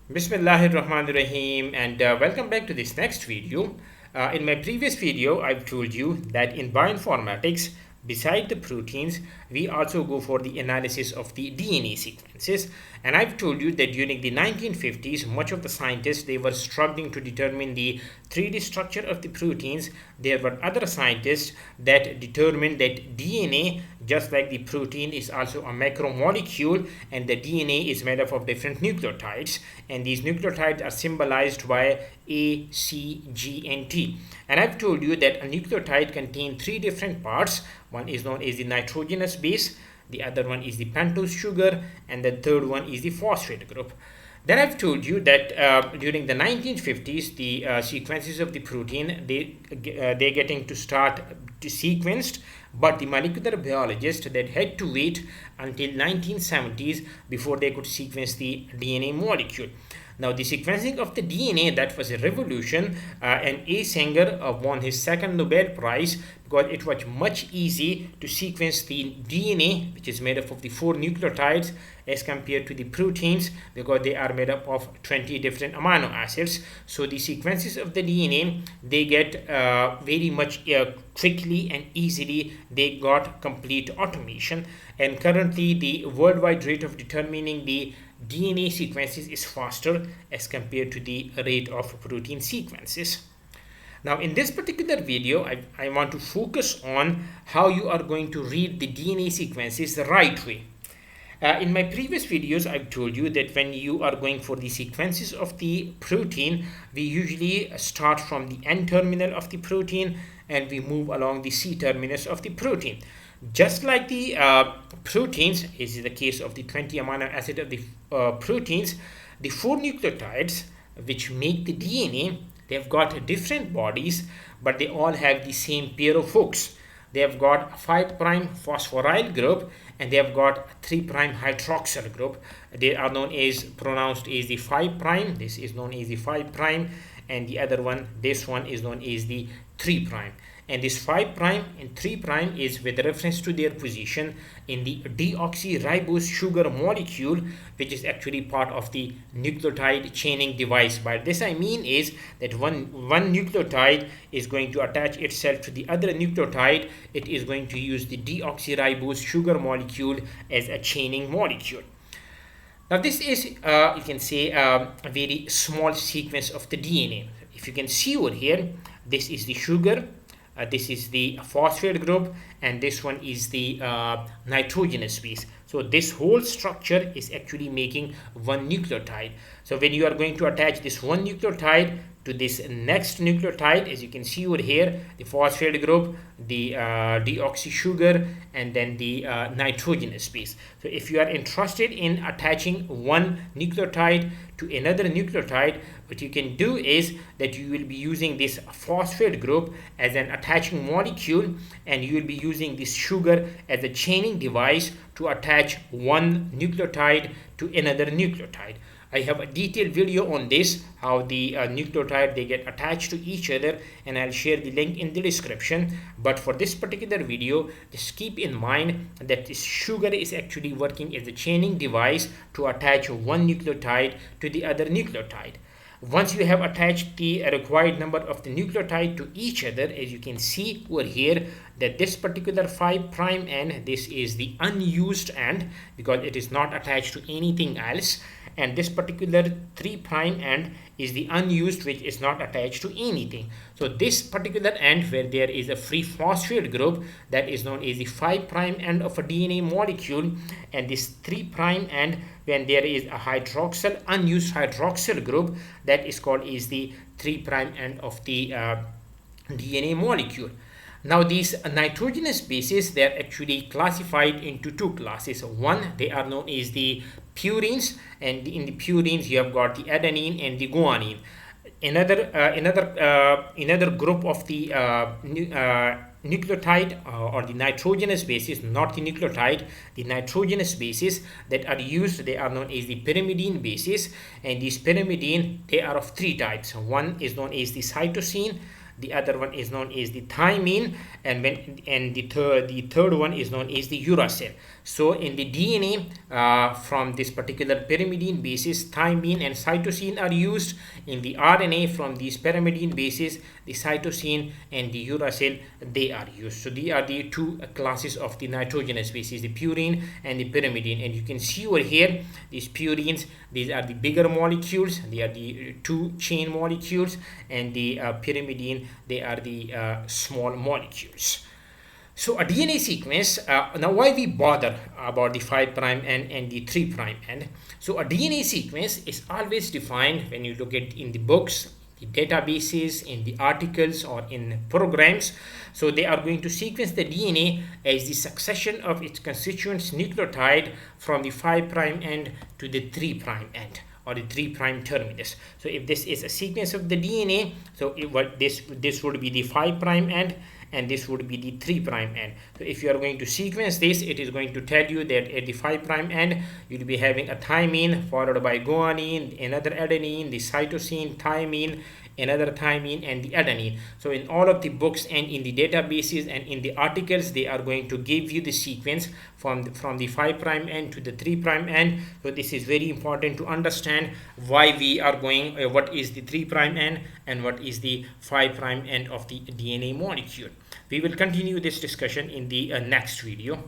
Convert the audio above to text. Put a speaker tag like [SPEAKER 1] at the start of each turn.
[SPEAKER 1] Bismillahirrahmanirrahim, and welcome back to this next video. In my previous video, I've told you that in bioinformatics, beside the proteins, we also go for the analysis of the DNA sequences. And I've told you that during the 1950s, much of the scientists, they were struggling to determine the 3D structure of the proteins. There were other scientists that determined that DNA, just like the protein, is also a macromolecule, and the DNA is made up of different nucleotides, and these nucleotides are symbolized by A, C, G, and T. And I've told you that a nucleotide contains three different parts. One is known as the nitrogenous base, the other one is the pentose sugar, and the third one is the phosphate group. Then I've told you that during the 1950s, the sequences of the protein, they're getting to start to sequenced, but the molecular biologists that had to wait until 1970s before they could sequence the DNA molecule. Now, the sequencing of the DNA, that was a revolution, and A. Sanger won his second Nobel Prize because it was much easy to sequence the DNA, which is made up of the 4 nucleotides, as compared to the proteins, because they are made up of 20 different amino acids. So the sequences of the DNA, they get very much quickly and easily, they got complete automation. And currently, the worldwide rate of determining the DNA sequences is faster as compared to the rate of protein sequences. Now, in this particular video, I want to focus on how you are going to read the DNA sequences the right way. In my previous videos, I've told you that when you are going for the sequences of the protein, we usually start from the N terminal of the protein and we move along the C terminus of the protein. Just like the proteins, this is the case of the 20 amino acid of the proteins, the 4 nucleotides which make the DNA, they've got different bodies, but they all have the same pair of hooks. They have got a 5' phosphoryl group and they have got 3' hydroxyl group. They are known as, pronounced as the 5'. This is known as the 5', and the other one, this one is known as the 3'. And this 5' and 3' is with reference to their position in the deoxyribose sugar molecule, which is actually part of the nucleotide chaining device. By this I mean is that one nucleotide is going to attach itself to the other nucleotide. It is going to use the deoxyribose sugar molecule as a chaining molecule. Now this is, you can say, a very small sequence of the DNA. If you can see over here, this is the sugar. This is the phosphate group, and this one is the nitrogenous base. So this whole structure is actually making one nucleotide. So when you are going to attach this one nucleotide to this next nucleotide, as you can see over here, the phosphate group, the deoxy sugar, and then the nitrogenous base. So if you are interested in attaching one nucleotide to another nucleotide, what you can do is that you will be using this phosphate group as an attaching molecule, and you will be using this sugar as a chaining device to attach one nucleotide to another nucleotide. I have a detailed video on this, how the nucleotide, they get attached to each other, and I'll share the link in the description. But for this particular video, just keep in mind that this sugar is actually working as a chaining device to attach one nucleotide to the other nucleotide. Once you have attached the required number of the nucleotide to each other, as you can see over here, that this particular 5' end, this is the unused end because it is not attached to anything else, and this particular 3' end is the unused, which is not attached to anything. So this particular end where there is a free phosphate group, that is known as the 5' end of a DNA molecule, and this 3' end when there is a hydroxyl, unused hydroxyl group, that is called is the 3' end of the DNA molecule. Now these nitrogenous bases, they are actually classified into 2 classes. One, they are known as the purines, and in the purines you have got the adenine and the guanine. Another group of the nucleotide or the nitrogenous bases, not the nucleotide, the nitrogenous bases that are used, they are known as the pyrimidine bases, and these pyrimidine, they are of 3 types. One is known as the cytosine, the other one is known as the thymine, and the third one is known as the uracil. So in the DNA, from this particular pyrimidine basis, thymine and cytosine are used. In the RNA, from these pyrimidine bases, the cytosine and the uracil, they are used. So these are the two classes of the nitrogenous bases, the purine and the pyrimidine. And you can see over here these purines, these are the bigger molecules, they are the two chain molecules, and the pyrimidine, they are the small molecules. So a DNA sequence, now why we bother about the 5' end and the 3' end? So a DNA sequence is always defined when you look at in the books, the databases, in the articles, or in programs. So they are going to sequence the DNA as the succession of its constituents nucleotide from the 5' end to the 3' end, or the 3' terminus. So if this is a sequence of the DNA, so this would be the 5' end, and this would be the 3' end. So if you are going to sequence this, it is going to tell you that at the 5' end you'll be having a thymine followed by guanine, another adenine, the cytosine, thymine, another thymine, and the adenine. So in all of the books and in the databases and in the articles, they are going to give you the sequence from the 5' end to the 3' end. So this is very important to understand why we are going, what is the 3' end and what is the 5' end of the DNA molecule. We will continue this discussion in the next video.